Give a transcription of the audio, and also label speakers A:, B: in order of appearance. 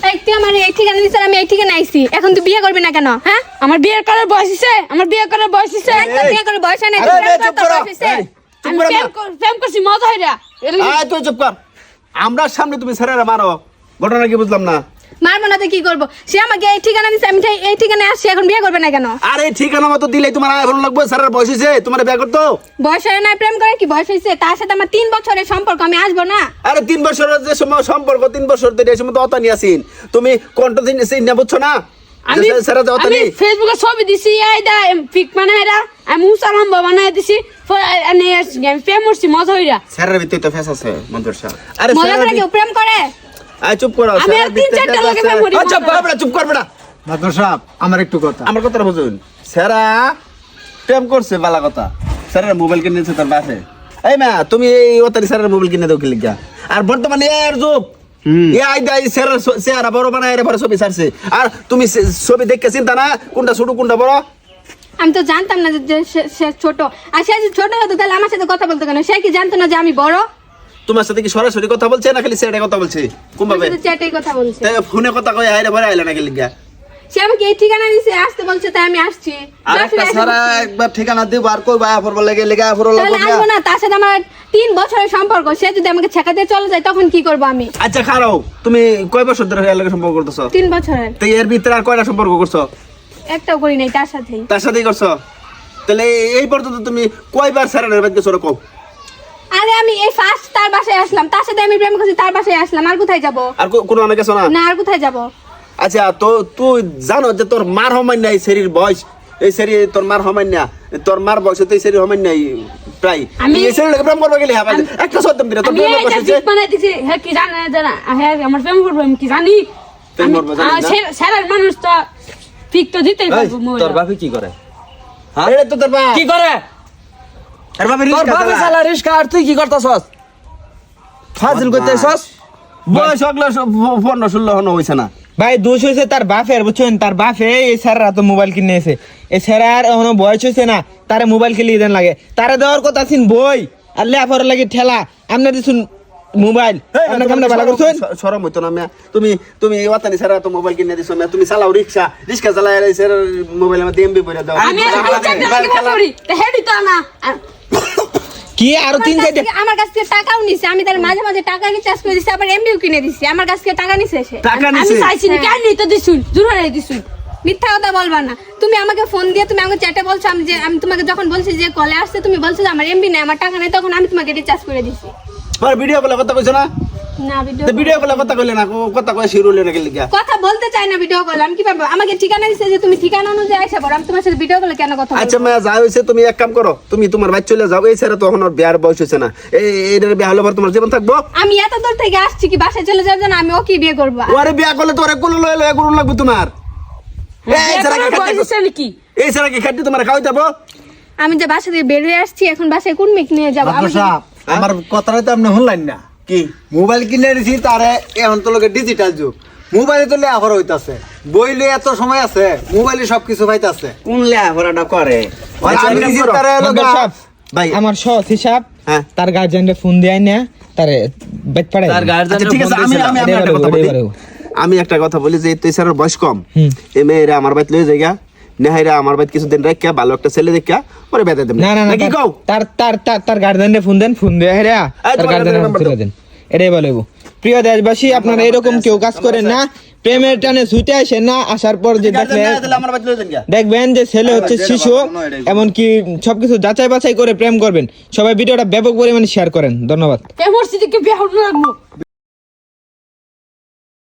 A: এই তুই আমার এই ঠিকানা দিছিস, আমি এই ঠিকানা আইছি, এখন তুই বিয়ে করবি না কেন? হ্যাঁ, আমার বিয়ে করার বয়স হইছে, আমার বিয়ে করার বয়স হইছে। বিয়ে করার বয়স নাই,
B: চুপ করো।
A: আমি প্রেম করছি মজা হইরা।
B: তুই চুপ কর। আমরা সামনে তুমি স্যারেরা মারো, ঘটনা কি বুঝলাম না।
A: মারবো না তো কি করবো? সে আমাকে এই ঠিকানা দিছে, আমি এই ঠিকানায় আসছি, এখন বিয়ে করবে না কেন?
B: আরে ঠিকানা মতো দিলেই তোমার আয় ভালো লাগবে। স্যারের বয়স হয়েছে, তোমার বিয়ে করতো।
A: বয়স হয় না, প্রেম করে কি বয়স হয়েছে? তার সাথে আমার 3 বছরের সম্পর্ক, আমি আসবো না?
B: আরে 3 বছরের যে সময় সম্পর্ক, 3 বছর ধরে এই সময় তো অতানি আছিন। তুমি কোনটা দিন না বুঝছো না?
C: আমি ফেসবুকে ছবি দিছি, এইটা পিক বানাইরা আমি মুসালাম বানাই দিছি, আমি প্রেম করছি মজা হইরা।
B: স্যারের ভিতরে তো ফেস আছে মন্তর স্যার। আরে
A: মজা করে কেউ প্রেম করে?
B: আয় চুপ করো।
C: আমি আর 3-4টা লোকে প্রেম করি।
B: চুপ কর বেটা, চুপ কর বেটা।
D: মাদর সাহেব আমার একটু কথা,
B: আমার কথাটা বুঝুন। স্যারা প্রেম করছে বালা কথা। স্যারের মোবাইল কিনেছে তার বাপে। এই মা, তুমি এই ওতারি স্যারের মোবাইল কিনে দাও কি লিগা? আর বর্তমানে এর যুগ, এ আইদাই স্যারের চেহারা বড় বানায় এর পরে ছবি ছাড়ছে। আর তুমি ছবি দেখে চিন্তা না কোনটা ছোট কোনটা বড়?
A: আমি তো জানতাম না যে সে ছোট। আর সে যদি ছোট হতো তাহলে আমার সাথে কথা বলতো কেন? সে কি জানতো না যে আমি বড়?
B: তোমার সাথে কি সরাসরি কথা বলছে না খালি চ্যাটে কথা বলছে? কোন ভাবে?
A: চ্যাটেই কথা বলছে।
B: তাই ফোনে কথা কই আইরে পরে আইলা না কি লিগা?
A: সে আমাকে এই ঠিকানা দিছে, আসতে বলছে, তাই আমি আসছি।
D: আর একটা সারা একবার ঠিকানা দিব আর কই বায়া ফরব লাগে লেগা ফরব
A: তাহলে
D: লাগে
A: আসবো না। তার সাথে আমার 3 বছরের সম্পর্ক, সে যদি আমাকে ছেকা দিয়ে চলে যায় তখন কি করবো আমি?
B: আচ্ছা খারাও, তুমি কয় বছর ধরে এর লগে সম্পর্ক করতেছো?
A: 3 বছরের।
B: তাই এর ভিতরে আর কয়টা সম্পর্ক করছো?
A: একটাও করি নাই তার সাথেই।
B: তার সাথেই করছো? তাহলে এই পর্যন্ত তুমি কয়বার স্যারের বাড়িতে গেছো রকম?
A: আরে আমি এই ফার্স্ট তার বাসায় আসলাম, তার সাথে আমি প্রেম করছি, তার বাসায় আসলাম। আর কোথায় যাব?
B: আর কোনো অনেক গেছো না?
A: না, আর কোথায় যাব?
B: আচ্ছা তো তুই জানো যে তোর মার হমান্য এই শরীর বয়স, এই শরীর তোর মার হমান্য, তোর মার বয়স তো এই শরীর হমান্য প্রায়।
C: আমি
B: এই শরীর লাগে প্রেম করবে গেলে হবে একটা সত্যম দিরা তোর
C: আমি
B: প্রেম
C: এইটা
B: বসেছে।
C: পিক বানাই দিছি, হে কি জানে জানা, হ্যাঁ আমার প্রেম করব আমি কি জানি?
B: প্রেম করবে জানি না?
C: স্যারের মানুষ তো পিক তো দিতেই পারবো।
D: তোর বাপে কি করে?
B: এটা তো তোর বাপ।
D: কি করে?
B: আর বাপের
D: তোর
B: রিস্কা
D: বাপে
B: চালা।
D: শালা রিস্কা, আর তুই কি করতাছস? ফাজিল করতেছস?
B: বয়স হগলো 15-16 হনো হইছে না।
E: ভাই দোষ হয়েছে তার বাপের, বুঝছেন? তার বাপে এই স্যাররা তো মোবাইল কিনে এসে, এই স্যার এখনো বয়স হয়েছে না, তারে মোবাইল খেলিয়ে দেন লাগে। তারা দেওয়ার কথা ছিল বই, আর লেখাপড়ার লাগে ঠেলা। আপনার দিচ্ছুন মোবাইল, আপনার কেমন ভালো করছেন?
B: শরম হইতো না? তুমি ওয়াতানি স্যার তো মোবাইল কিনে দিছো, তুমি চালাও রিক্সা চালায় স্যার মোবাইল আমার এমবি পয়সা দাও।
C: আমি আর 3-4টা লোকে প্রেম করি, তা হেডি তো না।
E: কি আরো 3-4টা?
A: আমার কাছ থেকে টাকাও নিছে, আমি তার মাঝে মাঝে টাকা রিচার্জ করে দিছি, আবার এমবিও কিনে দিছি। আমার কাছ থেকে টাকা নিছে সে।
B: টাকা
C: আমি
B: নিছে?
C: চাইছি না, কেন নিতে দিছুন? জোরে দিছুন।
A: মিথ্যা কথা বলবা না। তুমি আমাকে ফোন দিয়ে তুমি আমাকে চ্যাটে বলছো, আমি তোমাকে যখন বলছি যে কলে আসছে, তুমি বলছো যে আমার এমবি নাই, আমার টাকা নাই, তখন আমি তোমাকে রিচার্জ করে দিছি।
B: আর ভিডিও কলে কথা কইছো না?
A: না,
B: ভিডিও কলে কথা কইলে না, কথা কই শিরুলে না কি লিগা?
A: কথা বলতে চাই না ভিডিও কল। আমি কি পাবো? আমাকে ঠিকানা দিছে যে তুমি ঠিকানা অনুযায়ী আইসা পড়ো, আমি তোমার সাথে ভিডিও কলে কেন কথা বলবো?
B: আচ্ছা মা, যা হইছে তুমি এক কাম করো, তুমি তোমার বাড়ি চলে যাও। এই স্যার তো এখন ওর বিয়ার বয়স হইছে না, এইটার বিয়া হলে পর তোমার জীবন থাকবো?
A: আমি এত দূর থেকে আসছি কি বাসায় চলে যাওয়ার জন্য? আমি ওকে বিয়ে করবো?
B: ওরে বিয়া করলে তোরে কোন লয়ে লয়ে করুন লাগবে তোমার। এই স্যার কি খাইতে,
C: কি
B: এই স্যার কি খাইতে তোমার খাওয়াই দেবো?
A: আমি যে বাসা থেকে বের হয়ে আসছি, এখন বাসায় কোন মেক নিয়ে যাবো?
D: মাদর সাহেব আমার কথাটা তো আপনি শুনলেন না।
B: কি
D: মোবাইল কিনে দিছি, তারে এখন তো লোকে ডিজিটাল যুগ, মোবাইলে তো লেখাপড়া হইতাছে, বই লয়ে এত সময় আছে, মোবাইলে সবকিছু পাইতাছে।
B: কোন লেখাপড়াটা করে?
D: আমি নিজে তারে
E: মাদর সাহেব,
B: ভাই
E: আমার সৎ হিসাব,
B: হ্যাঁ।
E: তার গার্জিয়ানরে ফোন দিয়ে না, তারে বেট পাড়াই।
D: তার
B: আচ্ছা ঠিক আছে, আমি একটা কথা বলি যে তুই স্যারের বয়স কম, এই মেয়েরা আমার বাড়িতে লয়ে যাইগা, নেহাইরা আমার বাড়িতে কিছুদিন রাখিয়া ভালো একটা ছেলে দেখা পরে বেঁধে দেবেন।
E: না না না,
B: নাকি কও?
E: তার গার্জিয়ানরে ফোন দেন, ফোন দিয়ে হেরা
B: এই
E: তার
B: তোমার
E: গার্জিয়ানরে
B: নাম্বার
E: তুলে
B: দাও।
E: দেন। এটাই বলবো। প্রিয় দেশবাসী, আপনারা এরকম কেউ কাজ করেন না, প্রেমের টানে ছুটে আসেন না। আসার পর যে
B: আমার বাড়িতে লয়ে যান গা।
E: দেখবেন যে ছেলে হচ্ছে শিশু, এমনকি সবকিছু যাচাই বাছাই করে প্রেম করবেন। সবাই ভিডিওটা ব্যাপক পরিমাণে শেয়ার করেন। ধন্যবাদ।
C: প্রেম করছি দেখে বিয়ে হলো না।